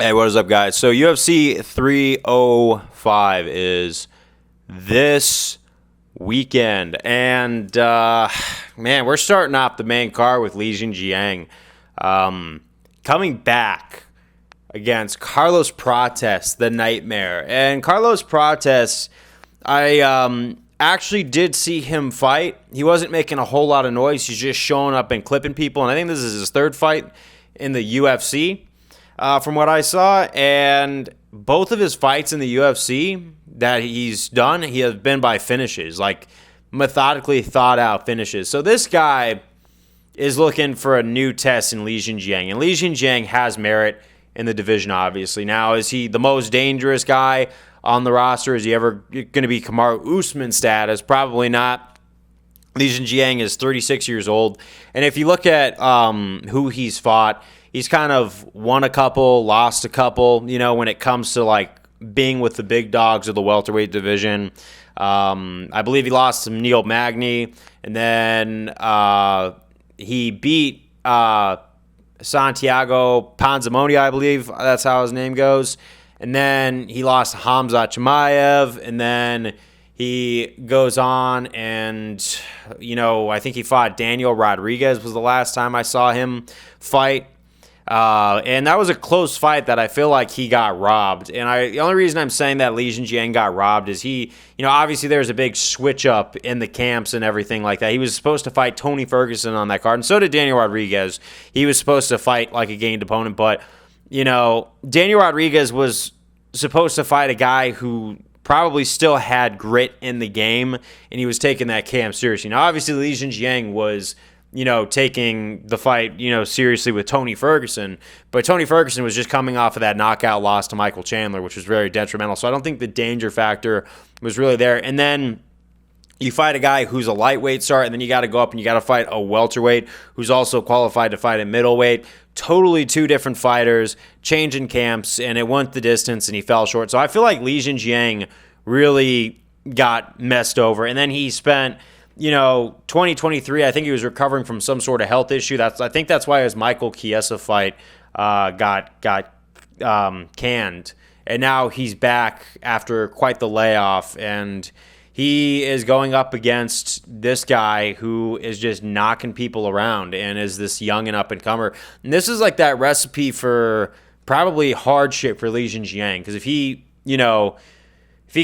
Hey, what is up, guys? So UFC 305 is this weekend, and man, we're starting off the main card with Jingliang coming back against Carlos Prates, the Nightmare. And Carlos Prates, I actually did see him fight. He wasn't making a whole lot of noise. He's just showing up and clipping people, and I think this is his third fight in the UFC. From what I saw, and both of his fights in the UFC that he's done, he has been by finishes, like methodically thought out finishes. So this guy is looking for a new test in Jingliang, and Jingliang has merit in the division, obviously. Now, is he the most dangerous guy on the roster? Is he ever going to be Kamaru Usman status? Probably not. Jingliang is 36 years old, and if you look at who he's fought, he's kind of won a couple, lost a couple, when it comes to like being with the big dogs of the welterweight division. I believe he lost to Neil Magny, and then he beat Santiago Panzamoni, I believe. That's how his name goes. And then he lost to Hamza Chimaev, and then he goes on and, I think he fought Daniel Rodriguez was the last time I saw him fight. And that was a close fight that I feel like he got robbed. And the only reason I'm saying that Jingliang got robbed is he, obviously there's a big switch up in the camps and everything like that. He was supposed to fight Tony Ferguson on that card, and so did Daniel Rodriguez. He was supposed to fight like a gained opponent, but, Daniel Rodriguez was supposed to fight a guy who probably still had grit in the game, and he was taking that camp seriously. Now, obviously, Jingliang was taking the fight, seriously with Tony Ferguson. But Tony Ferguson was just coming off of that knockout loss to Michael Chandler, which was very detrimental. So I don't think the danger factor was really there. And then you fight a guy who's a lightweight start, and then you got to go up and you got to fight a welterweight who's also qualified to fight at middleweight. Totally two different fighters, changing camps, and it went the distance, and he fell short. So I feel like Jingliang really got messed over. And then he spent 2023, I think he was recovering from some sort of health issue. I think that's why his Michael Chiesa fight got canned. And now he's back after quite the layoff, and he is going up against this guy who is just knocking people around and is this young and up-and-comer. And this is like that recipe for probably hardship for Jingliang, because if he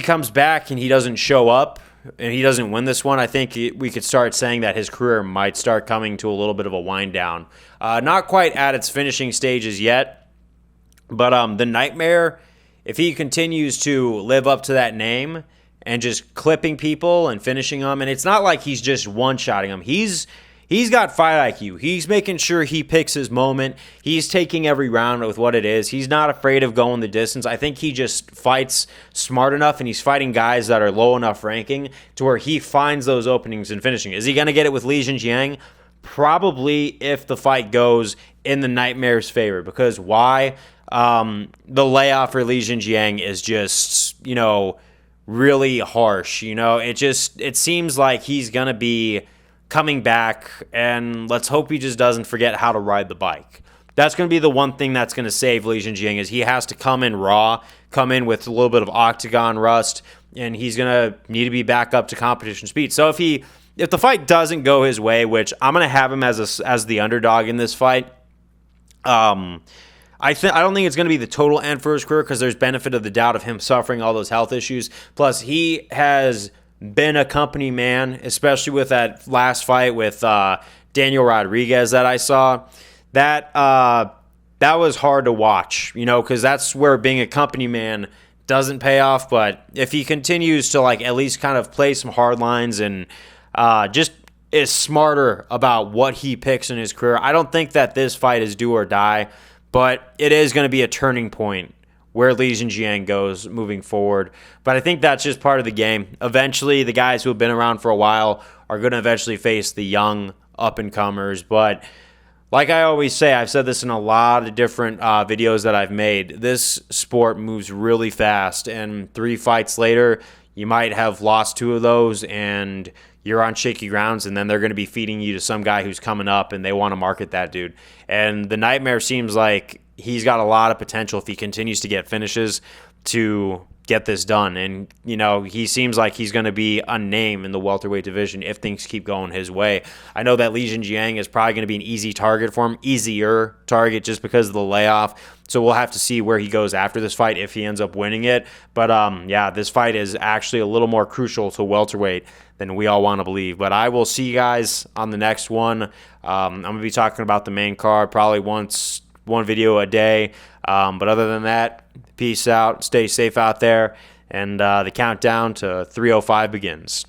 comes back and he doesn't show up, and he doesn't win this one, I think we could start saying that his career might start coming to a little bit of a wind down. Not quite at its finishing stages yet, but the Nightmare, if he continues to live up to that name and just clipping people and finishing them, and it's not like he's just one-shotting them. He's got fight IQ. He's making sure he picks his moment. He's taking every round with what it is. He's not afraid of going the distance. I think he just fights smart enough, and he's fighting guys that are low enough ranking to where he finds those openings and finishing. Is he going to get it with Jingliang? Probably, if the fight goes in the Nightmare's favor. Because why? The layoff for Jingliang is just, really harsh. It seems like he's going to be coming back, and let's hope he just doesn't forget how to ride the bike. That's going to be the one thing that's going to save Jingliang, is he has to come in raw, come in with a little bit of octagon rust, and he's going to need to be back up to competition speed. So if the fight doesn't go his way, which I'm going to have him as the underdog in this fight, I don't think it's going to be the total end for his career, because there's benefit of the doubt of him suffering all those health issues. Plus, he has been a company man, especially with that last fight with Daniel Rodriguez that I saw. That was hard to watch, because that's where being a company man doesn't pay off. But if he continues to at least kind of play some hard lines and just is smarter about what he picks in his career, I don't think that this fight is do or die, but it is going to be a turning point where Jingliang goes moving forward. But I think that's just part of the game. Eventually, the guys who have been around for a while are going to eventually face the young up-and-comers. But like I always say, I've said this in a lot of different videos that I've made, this sport moves really fast. And 3 fights later, you might have lost 2 of those, and you're on shaky grounds, and then they're going to be feeding you to some guy who's coming up, and they want to market that dude. And the Nightmare seems like he's got a lot of potential if he continues to get finishes to get this done. And, he seems like he's going to be unnamed in the welterweight division if things keep going his way. I know that Jingliang is probably going to be an easy target for him, easier target just because of the layoff. So we'll have to see where he goes after this fight if he ends up winning it. But, this fight is actually a little more crucial to welterweight than we all want to believe. But I will see you guys on the next one. I'm going to be talking about the main card probably one video a day. But other than that, peace out. Stay safe out there. And the countdown to 3:05 begins.